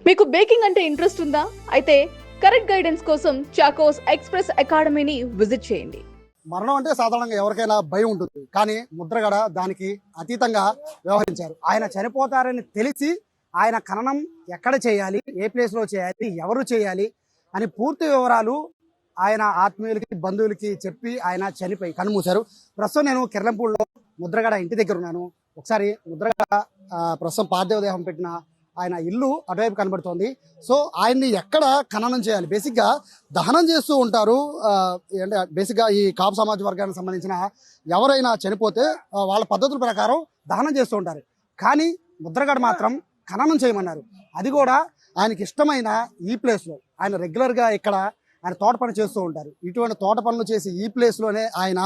మీకు బేకింగ్ అంటే ఇంట్రెస్ట్ ఉందా? అయితే కరెక్ట్ గైడెన్స్ కోసం చాకోస్ ఎక్స్‌ప్రెస్ అకాడమీని విజిట్ చేయండి. మరణం అంటే సాధారణంగా ఎవరికైనా భయం ఉంటుంది. కానీ ముద్రగడ దానికి అతీతంగా వ్యవహరించారు. ఆయన చనిపోతారని తెలిసి ఆయన ఖననం ఎక్కడ చేయాలి, ఏ ప్లేస్లో చేయాలి, ఎవరు చేయాలి అని పూర్తి వివరాలు ఆయన ఆత్మీయులకి, బంధువులకి చెప్పి ఆయన చనిపోయి కన్నుమూశారు. ప్రస్తుతం నేను కిర్లంపూడిలో ముద్రగడ ఇంటి దగ్గర ఉన్నాను. ఒకసారి ముద్రగడ ప్రస్తుతం పార్థివ దేహం పెట్టిన ఆయన ఇల్లు అటువైపు కనబడుతోంది. సో ఆయన్ని ఎక్కడ ఖననం చేయాలి, బేసిక్గా దహనం చేస్తూ ఉంటారు. అంటే బేసిక్గా ఈ కాపు సమాజ వర్గానికి సంబంధించిన ఎవరైనా చనిపోతే వాళ్ళ పద్ధతుల ప్రకారం దహనం చేస్తూ ఉంటారు. కానీ ముద్రగడ మాత్రం ఖననం చేయమన్నారు. అది కూడా ఆయనకి ఇష్టమైన ఈ ప్లేస్లో. ఆయన రెగ్యులర్గా ఇక్కడ ఆయన తోట పని చేస్తూ ఉంటారు. ఇటువంటి తోట పనులు చేసి ఈ ప్లేస్లోనే ఆయన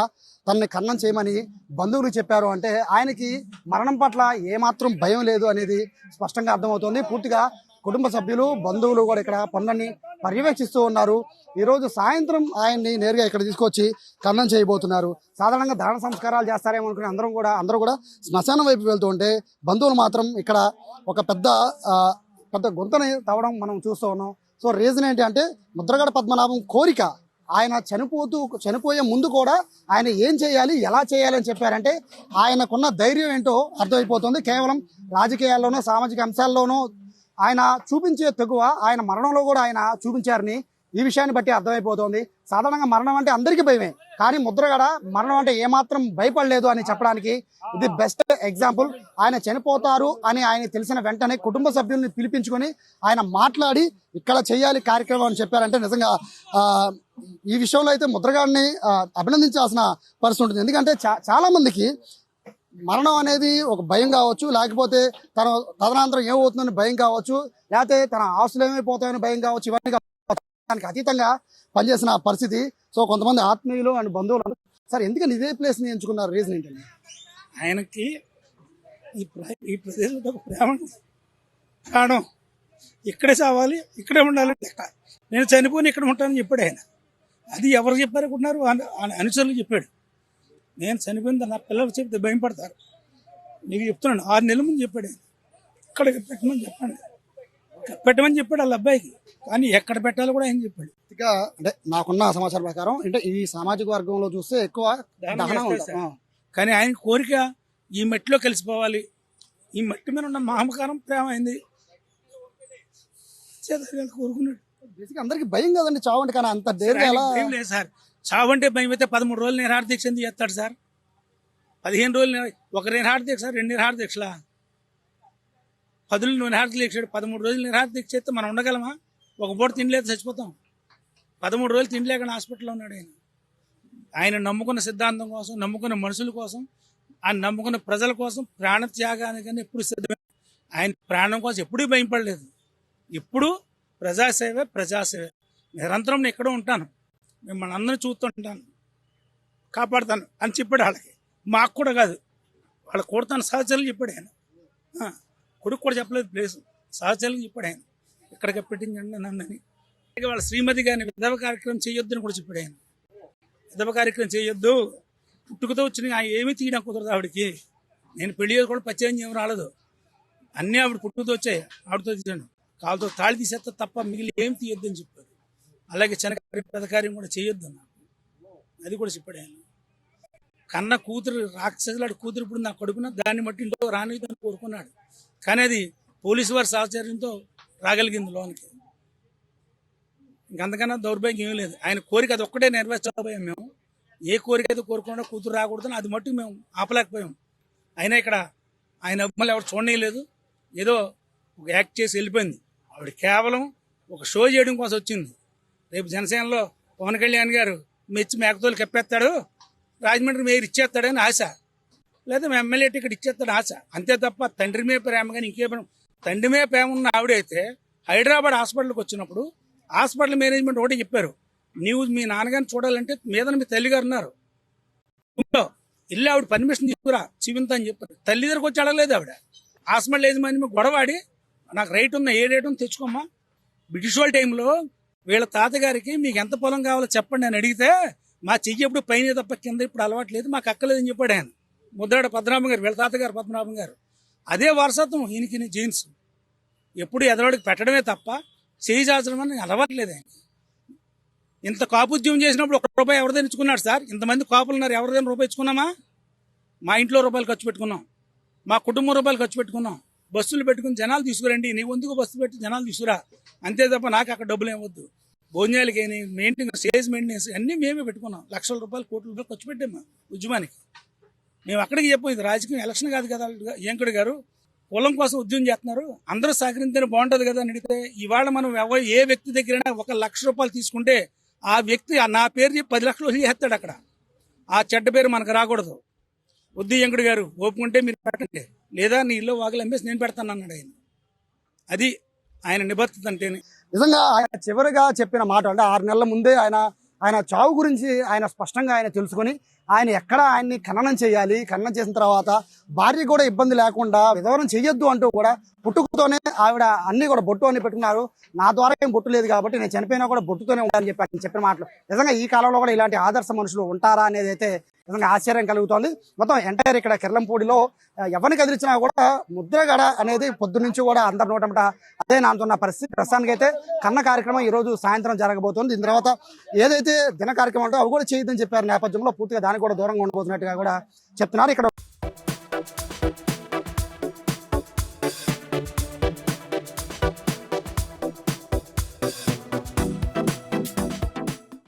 తనని ఖననం చేయమని బంధువులు చెప్పారు. అంటే ఆయనకి మరణం పట్ల ఏమాత్రం భయం లేదు అనేది స్పష్టంగా అర్థమవుతుంది. పూర్తిగా కుటుంబ సభ్యులు, బంధువులు కూడా ఇక్కడ పనులన్నీ పర్యవేక్షిస్తూ ఉన్నారు. ఈరోజు సాయంత్రం ఆయన్ని నేరుగా ఇక్కడ తీసుకొచ్చి ఖననం చేయబోతున్నారు. సాధారణంగా దహన సంస్కారాలు చేస్తారేమో అనుకుని అందరూ కూడా శ్మశానం వైపు వెళ్తూ ఉంటే బంధువులు మాత్రం ఇక్కడ ఒక పెద్ద గుంతని తవ్వడం మనం చూస్తూ ఉన్నాం. సో రీజన్ ఏంటి అంటే ముద్రగడ పద్మనాభం కోరిక. ఆయన చనిపోయే ముందు కూడా ఆయన ఏం చేయాలి, ఎలా చేయాలి అని చెప్పారంటే ఆయనకున్న ధైర్యం ఏంటో అర్థమైపోతుంది. కేవలం రాజకీయాల్లోనూ సామాజిక అంశాల్లోనూ ఆయన చూపించే తెగువ ఆయన మరణంలో కూడా ఆయన చూపించారని ఈ విషయాన్ని బట్టి అర్థమైపోతుంది. సాధారణంగా మరణం అంటే అందరికీ భయమే, కానీ ముద్రగడ మరణం అంటే ఏమాత్రం భయపడలేదు అని చెప్పడానికి ఇది బెస్ట్ ఎగ్జాంపుల్. ఆయన చనిపోతారు అని ఆయన తెలిసిన వెంటనే కుటుంబ సభ్యుల్ని పిలిపించుకొని ఆయన మాట్లాడి ఇక్కడ చేయాలి కార్యక్రమం అని చెప్పారంటే నిజంగా ఈ విషయంలో అయితే ముద్రగడని అభినందించాల్సిన పరిస్థితి ఉంటుంది. ఎందుకంటే చాలా మందికి మరణం అనేది ఒక భయం కావచ్చు, లేకపోతే తదనంతరం ఏమవుతుందని భయం కావచ్చు, లేకపోతే తన ఆస్తులు ఏమైపోతాయని భయం కావచ్చు. ఇవన్నీ దానికి అతీతంగా పనిచేసిన పరిస్థితి. సో కొంతమంది ఆత్మీయులు అండ్ బంధువులు సార్ ఎందుకని ఇదే ప్లేస్ని ఎంచుకున్నారు, రీజన్ ఏంటండి? ఆయనకి ఈ ప్రదేశంలో ప్రేమ, ప్రాణం, ఇక్కడే చావాలి, ఇక్కడే ఉండాలి. నేను చనిపోయి ఇక్కడ ఉంటానని చెప్పాడు ఆయన. అది ఎవరు చెప్పారనుకుంటున్నారు? అనుచరులు చెప్పాడు. నేను చనిపోయిన నా పిల్లలు చెప్తే భయం పడతారు. నీకు చెప్తున్నాను, 6 నెలల ముందు చెప్పాడు ఆయన. ఇక్కడికి పెట్టమని చెప్పాడు వాళ్ళ అబ్బాయికి. కానీ ఎక్కడ పెట్టాలో కూడా ఆయన చెప్పాడు. ఇక అంటే నాకున్న సమాచారం ప్రకారం అంటే ఈ సామాజిక వర్గంలో చూస్తే ఎక్కువ దహనం ఉంటుంది. కానీ ఆయన కోరిక ఈ మట్టిలో కలిసిపోవాలి. ఈ మట్టి మీద ఉన్న మమకారం ప్రేమ అయింది కోరుకున్నాడు. బేసిక్ అందరికి భయం కదండి చావు అంటే, కానీ అంత ధైర్యం భయం లేదు సార్. చావు అంటే భయం అయితే 13 రోజులు నిరాహార దీక్ష ఎందుకు చేస్తాడు సార్? 15 రోజులు ఒక నిరాహార దీక్ష, 2 నిరాహార దీక్షలా, 10 నిరాహార దీక్ష, 13 రోజులు నిరాహార దీక్ష చేస్తే మనం ఉండగలమా? ఒక పూట తినలేదు చచ్చిపోతాం. 13 రోజులు తినలేక హాస్పిటల్లో ఉన్నాడు ఆయన. ఆయన నమ్ముకున్న సిద్ధాంతం కోసం, నమ్ముకున్న మనుషుల కోసం, ఆయన నమ్ముకున్న ప్రజల కోసం ప్రాణ త్యాగానికని ఎప్పుడు సిద్ధమే. ఆయన ప్రాణం కోసం ఎప్పుడూ భయపడలేదు. ఇప్పుడు ప్రజాసేవే నిరంతరం నేను ఎక్కడో ఉంటాను, మిమ్మల్ని అందరినీ చూస్తుంటాను, కాపాడుతాను అని చెప్పాడు. వాళ్ళకి, మాకు కూడా కాదు, వాళ్ళ కొడుతాను సహచరులు చెప్పాడు ఆయన. కొడుకు కూడా చెప్పలేదు ప్లేస్, సహచరులకు చెప్పాడు ఆయన. ఇక్కడికి పెట్టించండి నన్నని. వాళ్ళ శ్రీమతి గారిని విధవ కార్యక్రమం చేయొద్దు అని కూడా చెప్పాడు ఆయన. విధవ కార్యక్రమం చేయొద్దు, పుట్టుకతో వచ్చిన ఏమీ తీయడం కుదరదు ఆవిడకి. నేను పెళ్లి కూడా పచ్చేయం ఏమి రాలేదు, అన్నీ ఆవిడ పుట్టుకతో వచ్చాయి. ఆవిడతో తీసాను, కాళ్ళతో తాళి తీసేస్తా తప్ప మిగిలి ఏం తీయొద్దు అని చెప్పారు. అలాగే చిన్నకార్యం పెద్దకార్యం కూడా చేయొద్దు అన్న, అది కూడా చెప్పాడు ఆయన. కన్న కూతురు రాక్షసులాడు కూతురు ఇప్పుడు నా కడుపున, దాన్ని బట్టి ఇంట్లో రానిదని కోరుకున్నాడు. కానీ అది పోలీసు వారి సహచర్యంతో రాగలిగింది లోనికి. ఇంకంతకన్నా దౌర్భాగ్యం ఏమీ లేదు. ఆయన కోరిక అది ఒక్కటే నెరవేర్చలేకపోయాం మేము. ఏ కోరిక అయితే కోరుకుండా కూతురు రాకూడదని అది మట్టుకు మేము ఆపలేకపోయాం. అయినా ఇక్కడ ఆయన అభిమానులు ఎవరు చూడలేదు. ఏదో ఒక యాక్ట్ చేసి వెళ్ళిపోయింది. ఆవిడ కేవలం ఒక షో చేయడం కోసం వచ్చింది. రేపు జనసేనలో పవన్ కళ్యాణ్ గారు మెచ్చి మేకతోలు కప్పేస్తాడు, రాజమండ్రి మేయర్ ఇచ్చేస్తాడని ఆశ, లేదా మా ఎమ్మెల్యే టికెట్ ఇచ్చేస్తాడు ఆశ, అంతే తప్ప తండ్రి మీద ప్రేమ కానీ ఇంకేమైనా. తండ్రి మీద ప్రేమ ఉన్న ఆవిడైతే హైదరాబాద్ హాస్పిటల్కి వచ్చినప్పుడు హాస్పిటల్ మేనేజ్మెంట్ ఒకటి చెప్పారు, నీవు మీ నాన్నగారిని చూడాలంటే మీద మీ తల్లిగారు ఉన్నారు, ఇల్లు ఆవిడ పర్మిషన్ తీసుకురా చివింత అని చెప్పారు. తల్లి దగ్గరకు వచ్చి అడగలేదు ఆవిడ. హాస్పిటల్ యజమాని గొడవాడి నాకు రైట్ ఉన్న ఏ రేట్ ఉంది తెచ్చుకోమ్మా. బ్రిటిష్ వాళ్ళ టైంలో వీళ్ళ తాతగారికి మీకు ఎంత పొలం కావాలో చెప్పండి అని అడిగితే మా చెయ్యి ఎప్పుడు పైన తప్ప కింద ఇప్పుడు అలవాటు లేదు, మాకు అక్కలేదని చెప్పాడు ఆయన. ముద్రాడ పద్మనాభం గారు, వీళ్ళ తాతగారు పద్మనాభం గారు. అదే వారసత్వం ఈయనకి జీన్స్. ఎప్పుడు ఎదరోడికి పెట్టడమే తప్ప చేయి చాచడం అని అలవాట్లేదు ఆయన. ఇంత కాపుద్యమం చేసినప్పుడు ₹1 ఎవరిదైనా ఇచ్చుకున్నాడు సార్? ఇంతమంది కాపులు ఉన్నారు, ఎవరిదైనా రూపాయి ఇచ్చుకున్నామా? మా ఇంట్లో రూపాయలు ఖర్చు పెట్టుకున్నాం, మా కుటుంబం రూపాయలు ఖర్చు పెట్టుకున్నాం. బస్సులు పెట్టుకుని జనాలు తీసుకురండి, నీ వంతుకు బస్సు పెట్టి జనాలు తీసుకురా, అంతే తప్ప నాకు అక్కడ డబ్బులు ఏమొద్దు. భోజనాలకి మెయింటెనెన్స్, స్టేజ్ మెయింటెనెన్స్ అన్నీ మేమే పెట్టుకున్నాం. ₹1,00,000 ₹1,00,000 ఖర్చు పెట్టాము ఉద్యమానికి. మేము అక్కడికి చెప్పు, ఇది రాజకీయం ఎలక్షన్ కాదు కదా వెంకట గారు, కులం కోసం ఉద్యమం చేస్తున్నారు, అందరూ సహకరించే బాగుంటుంది కదా అని అడిగితే, ఇవాళ మనం ఏ వ్యక్తి దగ్గరైనా ₹1,00,000 తీసుకుంటే ఆ వ్యక్తి నా పేరు చెప్పి 10 లక్షలు వదిలేస్తాడు. అక్కడ ఆ చెడ్డ పేరు మనకు రాకూడదు. వద్దు వెంకట గారు, ఓపుకుంటే మీరు పెట్టండి, లేదా నీ ఇల్లు వాకిలు అమ్మేసి నేను పెడతాను అన్నాడు ఆయన. అది ఆయన నిబద్ధత అంటేనే. నిజంగా ఆయన చివరిగా చెప్పిన మాట అంటే 6 నెలల ముందే ఆయన చావు గురించి ఆయన స్పష్టంగా ఆయన తెలుసుకొని ఆయన ఎక్కడ ఆయన్ని ఖననం చేయాలి, ఖననం చేసిన తర్వాత భార్య కూడా ఇబ్బంది లేకుండా విధవరం చెయ్యొద్దు అంటూ కూడా పుట్టుకతోనే ఆవిడ అన్ని కూడా బొట్టు అని పెట్టుకున్నారు. నా ద్వారా ఏం బొట్టు లేదు కాబట్టి నేను చనిపోయినా కూడా బొట్టుతోనే ఉండాలని చెప్పి ఆయన చెప్పిన మాటలు నిజంగా ఈ కాలంలో కూడా ఇలాంటి ఆదర్శ మనుషులు ఉంటారా అనేది అయితే నిజంగా ఆశ్చర్యం కలుగుతోంది. మొత్తం ఎంటైర్ ఇక్కడ కిర్లంపూడిలో ఎవరిని కదిలించినా కూడా ముద్రగడ అనేది పొద్దు నుంచి కూడా అందరి నోటమట అదే నాంతున్న పరిస్థితి. ప్రస్తుతానికి అయితే కన్న కార్యక్రమం ఈ రోజు సాయంత్రం జరగబోతోంది. దీని తర్వాత ఏదైతే దిన కార్యక్రమం ఉంటో అవి కూడా చేయొద్దని చెప్పారు నేపథ్యంలో పూర్తిగా దానికి కూడా దూరంగా ఉండబోతున్నట్టుగా కూడా చెప్తున్నారు. ఇక్కడ